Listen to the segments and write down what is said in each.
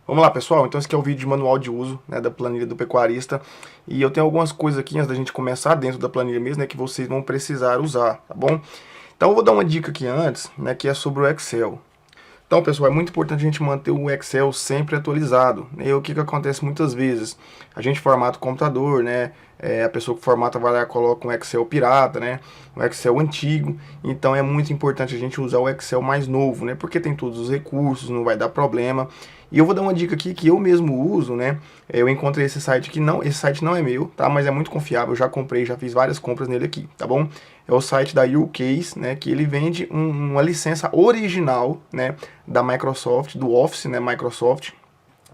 Vamos lá, pessoal, então esse aqui é o vídeo de manual de uso, né, da planilha do pecuarista. E eu tenho algumas coisas aqui antes da gente começar dentro da planilha mesmo, né, que vocês vão precisar usar, tá bom? Então eu vou dar uma dica aqui antes, né, que é sobre o Excel. Então, pessoal, é muito importante a gente manter o Excel sempre atualizado. E o que acontece muitas vezes? A gente formata o computador, né? A pessoa que formata vai lá e coloca um Excel pirata, né? Um Excel antigo. Então é muito importante a gente usar o Excel mais novo, né? Porque tem todos os recursos, não vai dar problema. E eu vou dar uma dica aqui que eu mesmo uso, né? Eu encontrei esse site que não, esse site não é meu, tá? Mas é muito confiável, eu já comprei, já fiz várias compras nele aqui, tá bom? É o site da YouCase, né? Que ele vende uma licença original, né? Da Microsoft, do Office, né? Microsoft,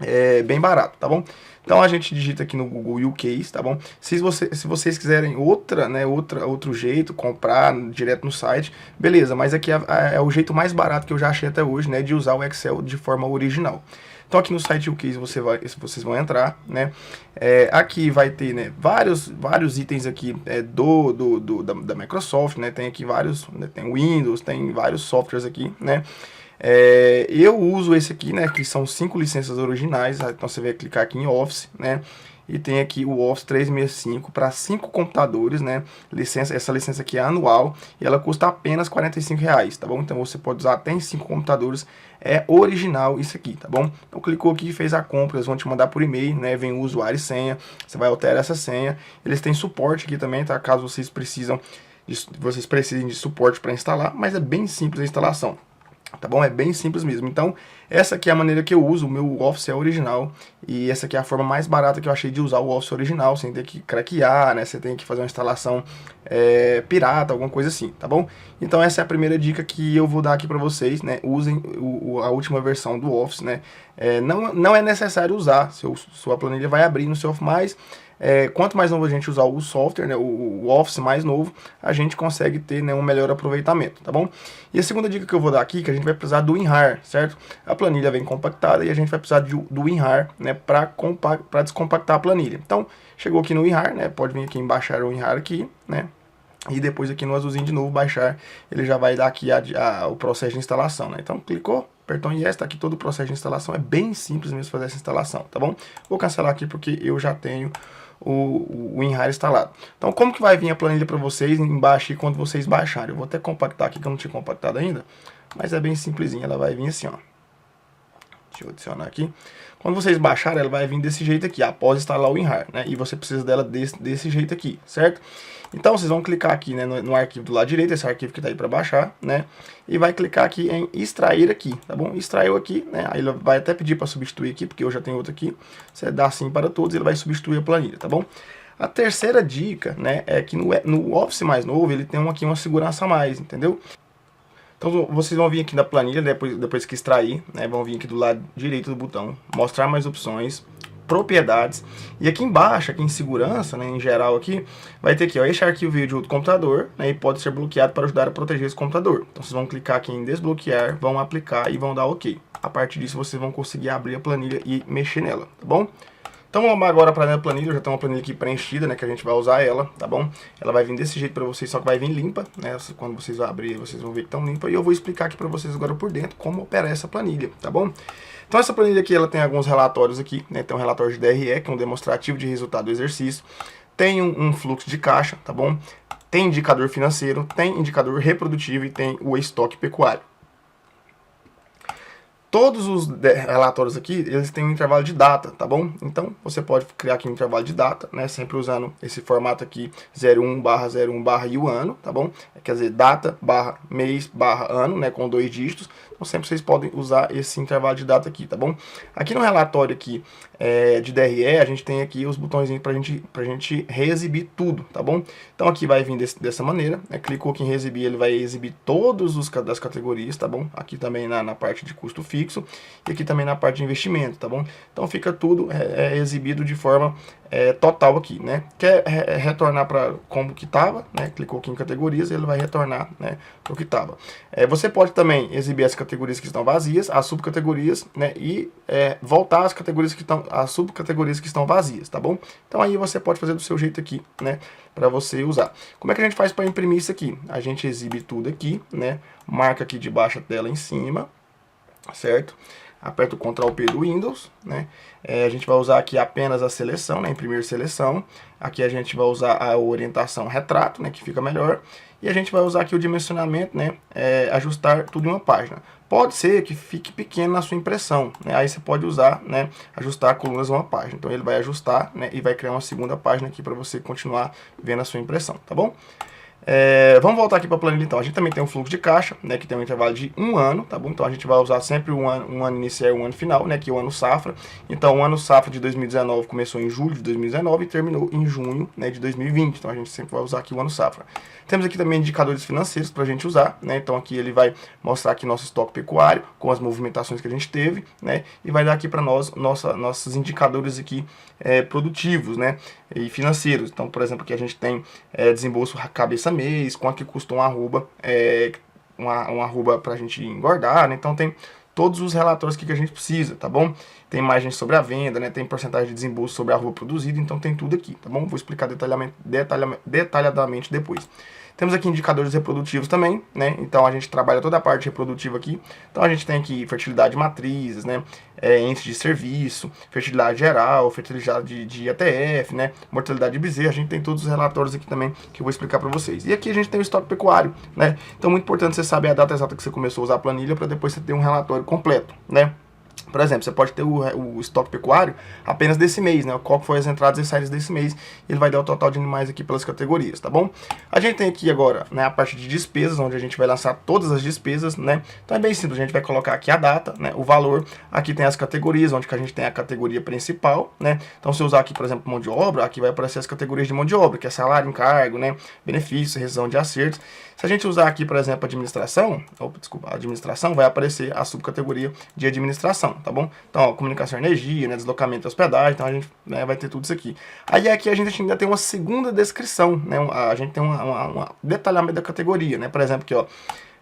é bem barato, tá bom? Então a gente digita aqui no Google YouCase, tá bom? Se vocês quiserem outro jeito, comprar direto no site, beleza, mas aqui é o jeito mais barato que eu já achei até hoje, né? De usar o Excel de forma original. Então aqui no site YouCase vocês vão entrar, né? Aqui vai ter, né, vários itens aqui da Microsoft, né? Tem aqui vários, né, tem Windows, tem vários softwares aqui, né? Eu uso esse aqui, né, que são 5 licenças originais, então você vai clicar aqui em Office, né, e tem aqui o Office 365 para 5 computadores, né, essa licença aqui é anual e ela custa apenas R$ 45, tá bom? Então você pode usar até em 5 computadores, é original isso aqui, tá bom? Então clicou aqui, fez a compra, eles vão te mandar por e-mail, né, vem o usuário e senha, você vai alterar essa senha, eles têm suporte aqui também, tá, caso vocês precisem de suporte para instalar, mas é bem simples a instalação. Tá bom? É bem simples mesmo. Então, essa aqui é a maneira que eu uso, o meu Office é original, e essa aqui é a forma mais barata que eu achei de usar o Office original, sem ter que craquear, né? Você tem que fazer uma instalação pirata, alguma coisa assim, tá bom? Então essa é a primeira dica que eu vou dar aqui pra vocês, né? Usem a última versão do Office, né? Não é necessário usar, sua planilha vai abrir no seu Office, mas quanto mais novo a gente usar o software, né, o Office mais novo, a gente consegue ter, né, um melhor aproveitamento, tá bom? E a segunda dica que eu vou dar aqui, que a gente vai precisar do WinRAR, certo? A planilha vem compactada e a gente vai precisar do WinRAR, né, para descompactar a planilha. Então, chegou aqui no WinRAR, né, pode vir aqui em baixar o WinRAR aqui, né, e depois aqui no azulzinho de novo, baixar, ele já vai dar aqui o processo de instalação, né? Então, clicou, apertou em Yes, tá aqui todo o processo de instalação, é bem simples mesmo fazer essa instalação, tá bom? Vou cancelar aqui porque eu já tenho o WinRAR instalado. Então, como que vai vir a planilha para vocês embaixo quando vocês baixarem? Eu vou até compactar aqui, que eu não tinha compactado ainda, mas é bem simplesinha, ela vai vir assim, ó. Deixa eu adicionar aqui. Quando vocês baixarem, ela vai vir desse jeito aqui, após instalar o WinRAR, né? E você precisa dela desse jeito aqui, certo? Então, vocês vão clicar aqui, né, no arquivo do lado direito, esse arquivo que tá aí para baixar, né? E vai clicar aqui em extrair aqui, tá bom? Extraiu aqui, né? Aí ele vai até pedir para substituir aqui, porque eu já tenho outro aqui. Você dá sim para todos, ele vai substituir a planilha, tá bom? A terceira dica, né, é que no Office mais novo, ele tem aqui uma segurança a mais, entendeu? Então vocês vão vir aqui na planilha, depois que extrair, né, vão vir aqui do lado direito do botão, mostrar mais opções, propriedades, e aqui embaixo, aqui em segurança, né, em geral aqui, vai ter aqui, ó, este arquivo veio de outro computador, né, e pode ser bloqueado para ajudar a proteger esse computador. Então vocês vão clicar aqui em desbloquear, vão aplicar e vão dar OK. A partir disso vocês vão conseguir abrir a planilha e mexer nela, tá bom? Então vamos agora para a planilha, eu já tenho uma planilha aqui preenchida, né, que a gente vai usar ela, tá bom? Ela vai vir desse jeito para vocês, só que vai vir limpa, né? Quando vocês abrirem, vocês vão ver que estão limpa, e eu vou explicar aqui para vocês agora por dentro como operar essa planilha, tá bom? Então essa planilha aqui, ela tem alguns relatórios aqui, né? Tem um relatório de DRE, que é um demonstrativo de resultado do exercício, tem um fluxo de caixa, tá bom? Tem indicador financeiro, tem indicador reprodutivo e tem o estoque pecuário. Todos os relatórios aqui, eles têm um intervalo de data, tá bom? Então, você pode criar aqui um intervalo de data, né? Sempre usando esse formato aqui, 01/01/ e o ano, tá bom? Quer dizer, data, barra, mês, barra, ano, né? Com 2 dígitos. Então, sempre vocês podem usar esse intervalo de data aqui, tá bom? Aqui no relatório aqui de DRE, a gente tem aqui os botõezinhos pra gente reexibir tudo, tá bom? Então, aqui vai vir dessa maneira, né? Clicou aqui em reexibir, ele vai exibir todos das categorias, tá bom? Aqui também na parte de custo fixo e aqui também na parte de investimento, tá bom? Então, fica tudo exibido de forma total aqui, né? Quer retornar para como que estava, né? Clicou aqui em categorias, ele vai retornar, né, para o que estava. Você pode também exibir as categorias que estão vazias, as subcategorias, né, e voltar às subcategorias que estão vazias, tá bom? Então aí você pode fazer do seu jeito aqui, né, para você usar. Como é que a gente faz para imprimir isso aqui? A gente exibe tudo aqui, né? Marca aqui debaixo da tela em cima, certo? aperta o Ctrl P do Windows, né? A gente vai usar aqui apenas a seleção, né? Imprimir seleção. Aqui a gente vai usar a orientação retrato, né? Que fica melhor. E a gente vai usar aqui o dimensionamento, né? Ajustar tudo em uma página. Pode ser que fique pequeno na sua impressão, né? Aí você pode usar, né? Ajustar colunas em uma página. Então ele vai ajustar, né? E vai criar uma segunda página aqui para você continuar vendo a sua impressão, tá bom? Vamos voltar aqui para a planilha então. A gente também tem um fluxo de caixa, né, que tem um intervalo de 1 ano, tá bom? Então a gente vai usar sempre um ano inicial e um ano final, né, que é o ano safra. Então o ano safra de 2019 começou em julho de 2019 e terminou em junho, né, de 2020. Então a gente sempre vai usar aqui o ano safra. Temos aqui também indicadores financeiros para a gente usar, né? Então aqui ele vai mostrar aqui nosso estoque pecuário com as movimentações que a gente teve, né? E vai dar aqui para nós nossos indicadores aqui produtivos, né? E financeiros. Então, por exemplo, aqui a gente tem desembolso cabeça mês, quanto que custa uma arroba, uma arroba para a gente engordar, né? Então tem todos os relatórios que a gente precisa, tá bom? Tem imagens sobre a venda, né? Tem porcentagem de desembolso sobre a arroba produzida, então tem tudo aqui, tá bom? Vou explicar detalhadamente depois. Temos aqui indicadores reprodutivos também, né? Então a gente trabalha toda a parte reprodutiva aqui. Então a gente tem aqui fertilidade de matrizes, né? Índice de serviço, fertilidade geral, fertilidade de IATF, né? Mortalidade de bezerro. A gente tem todos os relatórios aqui também que eu vou explicar para vocês. E aqui a gente tem o estoque pecuário, né? Então muito importante você saber a data exata que você começou a usar a planilha para depois você ter um relatório completo, né? Por exemplo, você pode ter o estoque pecuário apenas desse mês, né? Qual foi as entradas e saídas desse mês. Ele vai dar o total de animais aqui pelas categorias, tá bom? A gente tem aqui agora, né, a parte de despesas, onde a gente vai lançar todas as despesas, né? Então é bem simples, a gente vai colocar aqui a data, né, o valor. Aqui tem as categorias, onde que a gente tem a categoria principal, né? Então se eu usar aqui, por exemplo, mão de obra, aqui vai aparecer as categorias de mão de obra, que é salário, encargo, né? Benefício, rescisão de acertos. Se a gente usar aqui, por exemplo, administração, vai aparecer a subcategoria de administração, tá bom? Então, ó, comunicação e energia, né, deslocamento e hospedagem, então a gente, né, vai ter tudo isso aqui. Aí aqui a gente ainda tem uma segunda descrição, né, a gente tem um detalhamento da categoria, né, por exemplo aqui, ó,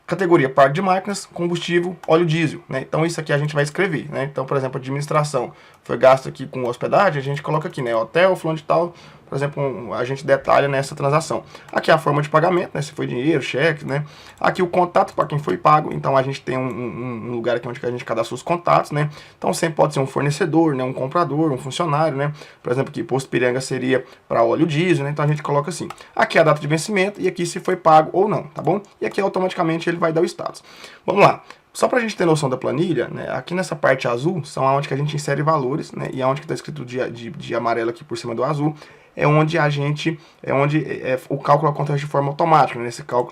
categoria parque de máquinas, combustível, óleo diesel, né? Então isso aqui a gente vai escrever, né? Então, por exemplo, administração foi gasto aqui com hospedagem, a gente coloca aqui, né? Hotel, fulano de tal, por exemplo, a gente detalha nessa transação. Aqui a forma de pagamento, né? Se foi dinheiro, cheque, né? Aqui o contato para quem foi pago, então a gente tem um lugar aqui onde a gente cadastra os contatos, né? Então sempre pode ser um fornecedor, né? Um comprador, um funcionário, né? Por exemplo, aqui Posto Piranga seria para óleo diesel, né? Então a gente coloca assim. Aqui a data de vencimento e aqui se foi pago ou não, tá bom? E aqui automaticamente ele vai dar o status. Vamos lá. Só para a gente ter noção da planilha, né, aqui nessa parte azul são onde que a gente insere valores, né, e aonde que está escrito de amarelo aqui por cima do azul é onde o cálculo acontece de forma automática. Né?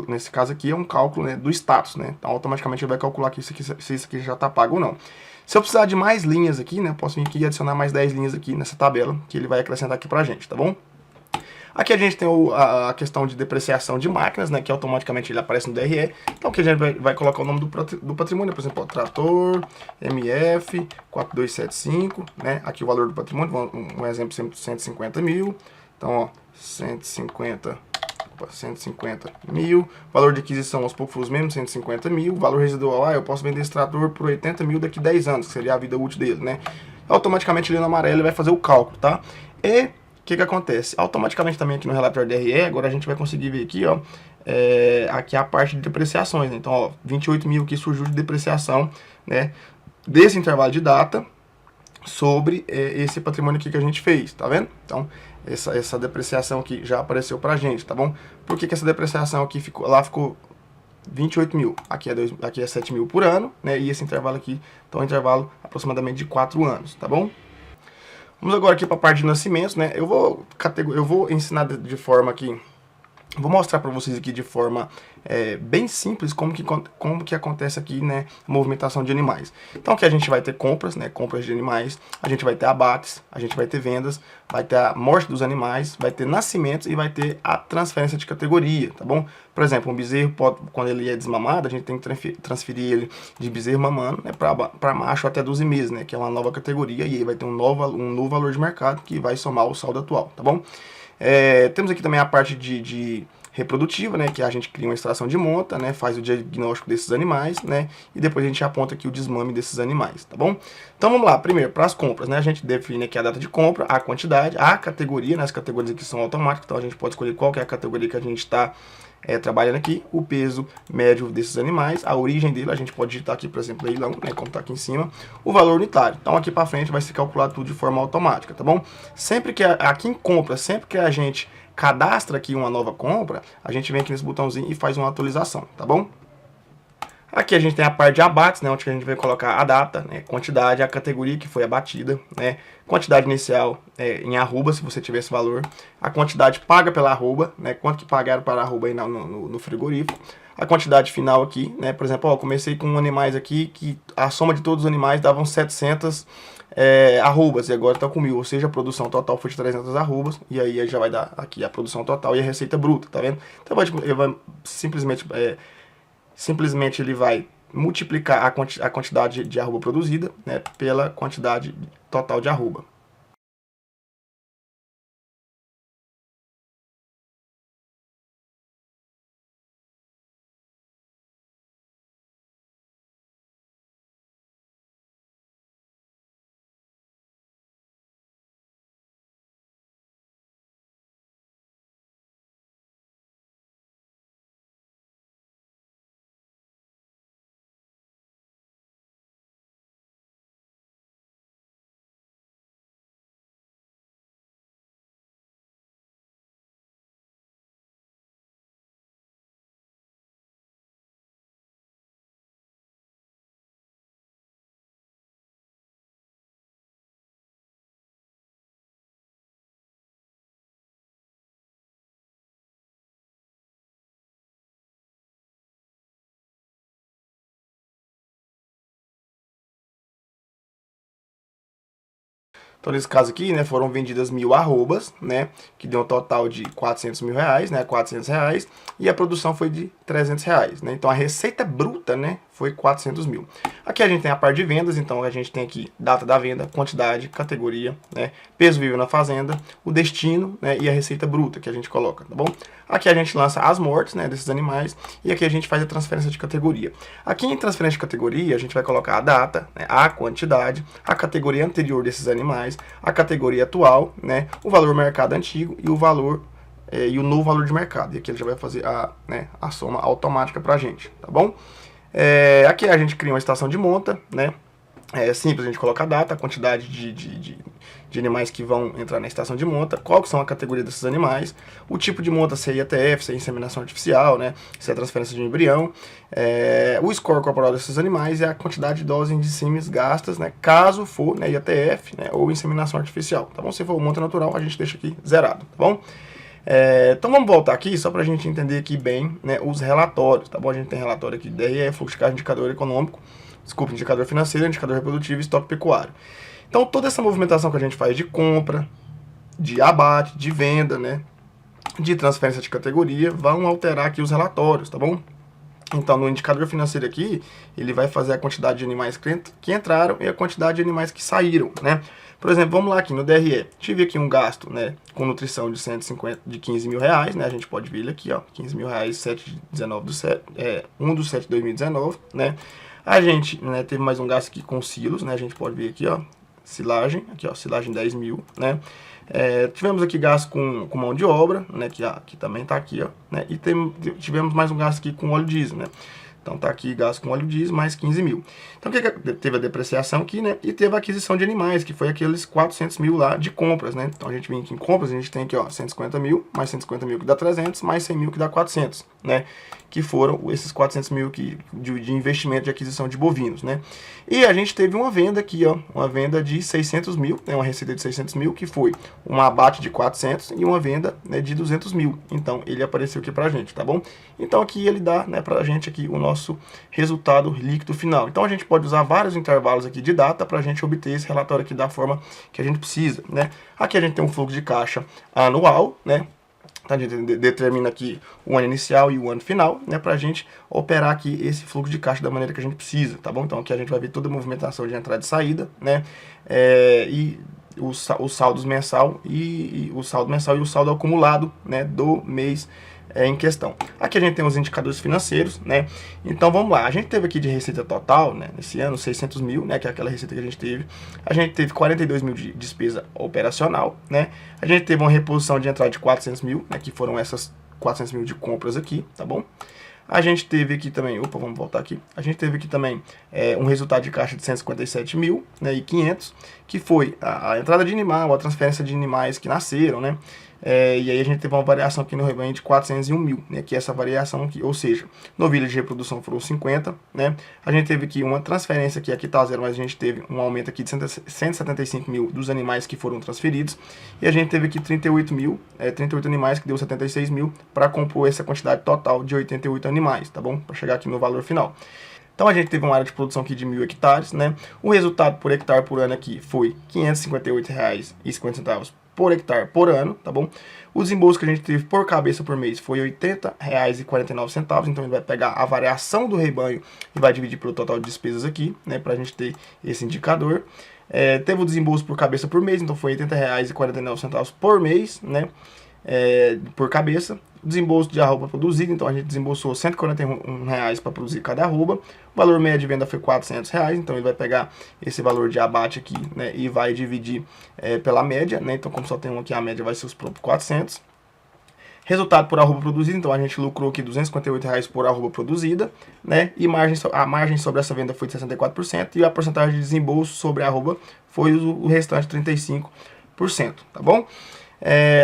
Nesse caso aqui é um cálculo, né, do status, né? Então automaticamente ele vai calcular aqui se isso aqui já está pago ou não. Se eu precisar de mais linhas aqui, né, posso vir aqui e adicionar mais 10 linhas aqui nessa tabela que ele vai acrescentar aqui para a gente, tá bom? Aqui a gente tem a questão de depreciação de máquinas, né, que automaticamente ele aparece no DRE. Então aqui a gente vai colocar o nome do patrimônio, por exemplo, ó, trator MF 4275, né, aqui o valor do patrimônio, um exemplo sempre 150 mil. Então, ó, 150 mil, valor de aquisição aos poucos os mesmos, 150 mil, valor residual, eu posso vender esse trator por 80 mil daqui 10 anos, que seria a vida útil dele, né? Automaticamente ali no amarelo ele vai fazer o cálculo, tá? E o que acontece? Automaticamente também aqui no relatório DRE, agora a gente vai conseguir ver aqui, ó, aqui a parte de depreciações, né? Então, ó, 28 mil que surgiu de depreciação, né, desse intervalo de data sobre esse patrimônio aqui que a gente fez, tá vendo? Então, essa depreciação aqui já apareceu pra gente, tá bom? Por que essa depreciação aqui ficou 28 mil, aqui é 7 mil por ano, né? E esse intervalo aqui, então é um intervalo aproximadamente de 4 anos, tá bom? Vamos agora aqui para a parte de nascimentos, né? Eu vou ensinar de forma aqui, vou mostrar para vocês aqui de forma bem simples como que acontece aqui, né, a movimentação de animais. Então aqui a gente vai ter compras, né, compras de animais, a gente vai ter abates, a gente vai ter vendas, vai ter a morte dos animais, vai ter nascimentos e vai ter a transferência de categoria, tá bom? Por exemplo, um bezerro, quando ele é desmamado, a gente tem que transferir ele de bezerro mamando, né, para macho até 12 meses, né, que é uma nova categoria, e aí vai ter um novo valor de mercado que vai somar o saldo atual, tá bom? Temos aqui também a parte de reprodutiva, né, que a gente cria uma extração de monta, né, faz o diagnóstico desses animais, né, e depois a gente aponta aqui o desmame desses animais, tá bom? Então vamos lá, primeiro, para as compras, né, a gente define aqui a data de compra, a quantidade, a categoria, né, as categorias aqui são automáticas, então a gente pode escolher qual que é a categoria que a gente está trabalhando aqui, o peso médio desses animais, a origem dele, a gente pode digitar aqui, por exemplo, leilão, né, como está aqui em cima, o valor unitário. Então aqui para frente vai se calcular tudo de forma automática, tá bom? Sempre que aqui em compra, sempre que a gente cadastra aqui uma nova compra, a gente vem aqui nesse botãozinho e faz uma atualização, tá bom? Aqui a gente tem a parte de abates, né, onde a gente vai colocar a data, né, quantidade, a categoria que foi abatida, né, quantidade inicial em arroba, se você tiver esse valor, a quantidade paga pela arroba, né, quanto que pagaram para a arroba aí no frigorífico, a quantidade final aqui, né, por exemplo, ó, comecei com animais aqui que a soma de todos os animais davam 700 arrobas e agora está com 1000, ou seja, a produção total foi de 300 arrobas, e aí já vai dar aqui a produção total e a receita bruta, tá vendo? Então ele vai simplesmente ele vai multiplicar a quantidade de arroba produzida, né, pela quantidade total de arroba. Então, nesse caso aqui, né, foram vendidas 1000 arrobas, né, que deu um total de 400 mil reais, né, 400 reais, e a produção foi de 300 reais, né, então a receita bruta, né, foi 400 mil. Aqui a gente tem a parte de vendas, então a gente tem aqui data da venda, quantidade, categoria, né, peso vivo na fazenda, o destino, né, e a receita bruta que a gente coloca, tá bom? Aqui a gente lança as mortes, né, desses animais, e aqui a gente faz a transferência de categoria. Aqui em transferência de categoria, a gente vai colocar a data, né, a quantidade, a categoria anterior desses animais, a categoria atual, né, o valor mercado antigo e o valor e o novo valor de mercado. E aqui ele já vai fazer a soma automática pra gente, tá bom? Aqui a gente cria uma estação de monta, né? É simples, a gente coloca a data, a quantidade de animais que vão entrar na estação de monta, qual que são a categoria desses animais, o tipo de monta, se é IATF, se é inseminação artificial, né, se é transferência de um embrião, o score corporal desses animais e a quantidade de doses de símios gastas, né, caso for, né, IATF, né, ou inseminação artificial, tá bom? Se for monta natural, a gente deixa aqui zerado, tá bom? Então vamos voltar aqui só para a gente entender aqui bem, né, os relatórios, tá bom? A gente tem relatório aqui de DRE, fluxo de caixa, indicador econômico, desculpa, indicador financeiro, indicador reprodutivo e estoque pecuário. Então toda essa movimentação que a gente faz de compra, de abate, de venda, né, de transferência de categoria, vão alterar aqui os relatórios, tá bom? Então no indicador financeiro aqui, ele vai fazer a quantidade de animais que entraram e a quantidade de animais que saíram, né? Por exemplo, vamos lá aqui no DRE, tive aqui um gasto, né, com nutrição de 15 mil reais, né, a gente pode ver ele aqui, ó, 15 mil reais, 1 do 7 de 2019, né, a gente, né, teve mais um gasto aqui com silos, né, a gente pode ver aqui, ó, silagem, aqui ó, silagem 10 mil, né, tivemos aqui gasto com mão de obra, né, que também tá aqui, ó, né, e tivemos mais um gasto aqui com óleo diesel, né. Então tá aqui gasto com óleo diesel mais 15 mil. Então o que teve a depreciação aqui, né? E teve a aquisição de animais, que foi aqueles 400 mil lá de compras, né? Então a gente vem aqui em compras, a gente tem aqui, ó, 150 mil, mais 150 mil que dá 300, mais 100 mil que dá 400, né? Que foram esses 400 mil de investimento de aquisição de bovinos, né? E a gente teve uma venda aqui, ó, uma venda de 600 mil, né? Uma receita de 600 mil, que foi um abate de 400 e uma venda, né, de 200 mil. Então ele apareceu aqui pra gente, tá bom? Então aqui ele dá, né, pra gente aqui o nosso resultado líquido final. Então a gente pode usar vários intervalos aqui de data para a gente obter esse relatório aqui da forma que a gente precisa, né? Aqui a gente tem um fluxo de caixa anual, né? Então a gente determina aqui o ano inicial e o ano final, né? Para a gente operar aqui esse fluxo de caixa da maneira que a gente precisa, tá bom? Então aqui a gente vai ver toda a movimentação de entrada e saída, né? E os saldos mensal e o saldo mensal e o saldo acumulado, né, do mês em questão. Aqui a gente tem os indicadores financeiros, né? Então vamos lá, a gente teve aqui de receita total, né, nesse ano 600 mil, né, que é aquela receita que a gente teve. A gente teve 42 mil de despesa operacional, né? A gente teve uma reposição de entrada de 400 mil, né, que foram essas 400 mil de compras aqui, tá bom? A gente teve aqui também, vamos voltar aqui. A gente teve aqui também um resultado de caixa de 157 mil, né, e 500, que foi a entrada de animal, a transferência de animais que nasceram, né? E aí a gente teve uma variação aqui no rebanho de 401 mil, né, que é essa variação aqui, ou seja, novilhas de reprodução foram 50, né? A gente teve aqui uma transferência aqui tá zero, mas a gente teve um aumento aqui de 175 mil dos animais que foram transferidos, e a gente teve aqui 38 animais, que deu 76 mil, para compor essa quantidade total de 88 animais, tá bom? Para chegar aqui no valor final. Então a gente teve uma área de produção aqui de 1.000 hectares, né? O resultado por hectare por ano aqui foi R$ 558,50 por hectare por ano, tá bom? O desembolso que a gente teve por cabeça por mês foi R$ 80,49, então ele vai pegar a variação do rebanho e vai dividir pelo total de despesas aqui, né, pra gente ter esse indicador. Teve o desembolso por cabeça por mês, então foi R$ 80,49 por mês, né, por cabeça. Desembolso de arroba produzida, então a gente desembolsou R$ 141 para produzir cada arroba. O valor médio de venda foi R$ 400, então ele vai pegar esse valor de abate aqui, né, e vai dividir pela média, né, então como só tem um aqui, a média vai ser os próprios 400. Resultado por arroba produzida, então a gente lucrou aqui R$ 258 por arroba produzida, né, e a margem sobre essa venda foi de 64%, e a porcentagem de desembolso sobre a arroba foi o restante 35%, tá bom?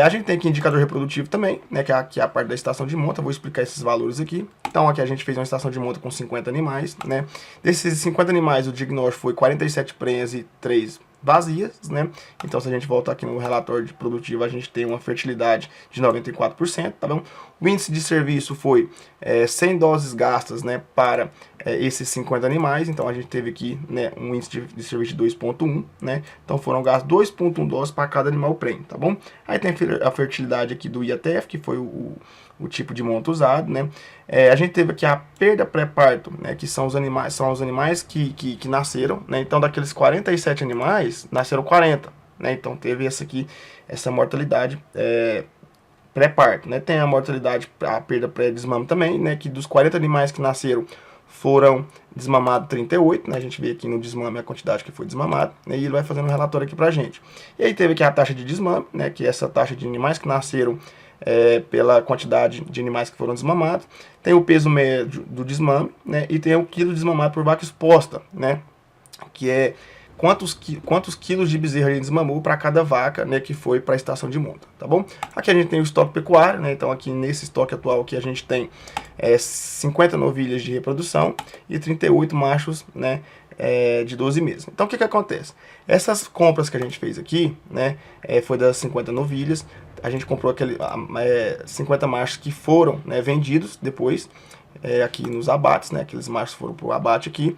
A gente tem aqui indicador reprodutivo também, né, que é a parte da estação de monta. Vou explicar esses valores aqui. Então aqui a gente fez uma estação de monta com 50 animais, né? Desses 50 animais o diagnóstico foi 47 prenhas e 3 vazias, né? Então se a gente voltar aqui no relatório de produtivo, a gente tem uma fertilidade de 94%, tá bom? O índice de serviço foi 100 doses gastas, né, para esses 50 animais. Então a gente teve aqui, né, um índice de serviço de 2,1, né? Então foram gastos 2,1 doses para cada animal prenhe, tá bom? Aí tem a fertilidade aqui do IATF, que foi o tipo de monta usado, né? A gente teve aqui a perda pré-parto, né, que são os animais que nasceram, né? Então daqueles 47 animais, nasceram 40, né? Então teve essa mortalidade pré-parto, né? Tem a mortalidade, a perda pré-desmame também, né? Que dos 40 animais que nasceram, foram desmamados 38, né? A gente vê aqui no desmame a quantidade que foi desmamado, né? E ele vai fazendo um relatório aqui pra gente. E aí teve aqui a taxa de desmame, né? Que é essa taxa de animais que nasceram pela quantidade de animais que foram desmamados. Tem o peso médio do desmame, né? E tem o quilo desmamado por vaca exposta, né? Que é quantos quilos de bezerra ele desmamou para cada vaca, né, que foi para a estação de monta, tá bom? Aqui a gente tem o estoque pecuário, né? Então aqui nesse estoque atual aqui a gente tem 50 novilhas de reprodução e 38 machos, né, de 12 meses. Então o que acontece? Essas compras que a gente fez aqui, né, foi das 50 novilhas. A gente comprou 50 machos que foram, né, vendidos depois aqui nos abates, né? Aqueles machos foram para o abate aqui.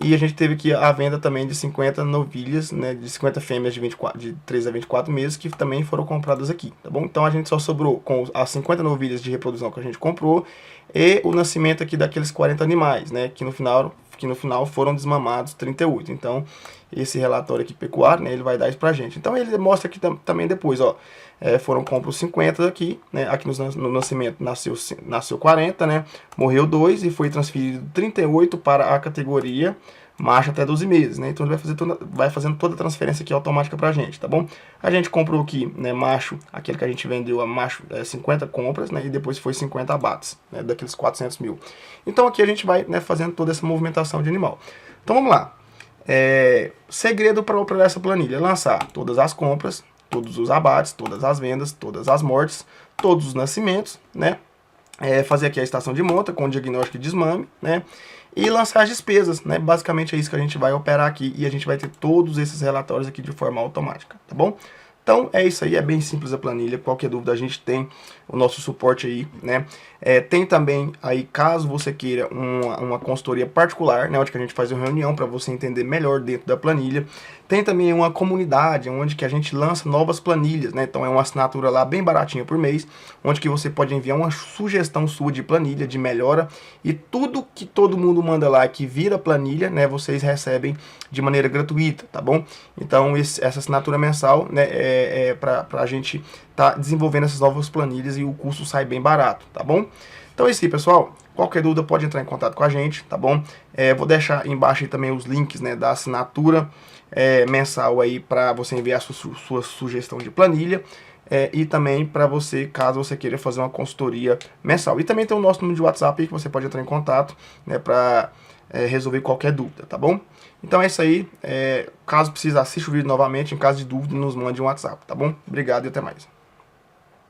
E a gente teve aqui a venda também de 50 novilhas, né, de 50 fêmeas de 3 a 24 meses, que também foram compradas aqui, tá bom? Então a gente só sobrou com as 50 novilhas de reprodução que a gente comprou e o nascimento aqui daqueles 40 animais, né, que no final foram desmamados 38. Então esse relatório aqui pecuário, né, ele vai dar isso pra gente. Então ele mostra aqui também depois, ó, foram compros 50 aqui, né, aqui no nascimento nasceu 40, né, morreu 2 e foi transferido 38 para a categoria macho até 12 meses, né, então ele vai fazendo toda a transferência aqui automática pra gente, tá bom? A gente comprou aqui, né, macho, aquele que a gente vendeu a macho, 50 compras, né, e depois foi 50 abates, né, daqueles 400 mil. Então aqui a gente vai, né, fazendo toda essa movimentação de animal. Então vamos lá. Segredo para operar essa planilha: lançar todas as compras, todos os abates, todas as vendas, todas as mortes, todos os nascimentos, né? Fazer aqui a estação de monta com o diagnóstico de desmame, né? E lançar as despesas, né? Basicamente é isso que a gente vai operar aqui e a gente vai ter todos esses relatórios aqui de forma automática, tá bom? Então é isso aí, é bem simples a planilha. Qualquer dúvida a gente tem o nosso suporte aí, né? Tem também aí, caso você queira uma consultoria particular, né, onde que a gente faz uma reunião para você entender melhor dentro da planilha. Tem também uma comunidade onde que a gente lança novas planilhas, né? Então é uma assinatura lá bem baratinha por mês, onde que você pode enviar uma sugestão sua de planilha, de melhora, e tudo que todo mundo manda lá que vira planilha, né, vocês recebem de maneira gratuita, tá bom? Então essa assinatura mensal, né, pra a gente tá desenvolvendo essas novas planilhas e o custo sai bem barato, tá bom? Então é isso aí, pessoal. Qualquer dúvida pode entrar em contato com a gente, tá bom? Vou deixar embaixo aí também os links, né, da assinatura mensal aí para você enviar sua sugestão de planilha e também para você, caso você queira fazer uma consultoria mensal. E também tem o nosso número de WhatsApp aí que você pode entrar em contato, né, para resolver qualquer dúvida, tá bom? Então é isso aí. Caso precise, assista o vídeo novamente. Em caso de dúvida, nos mande um WhatsApp, tá bom? Obrigado e até mais.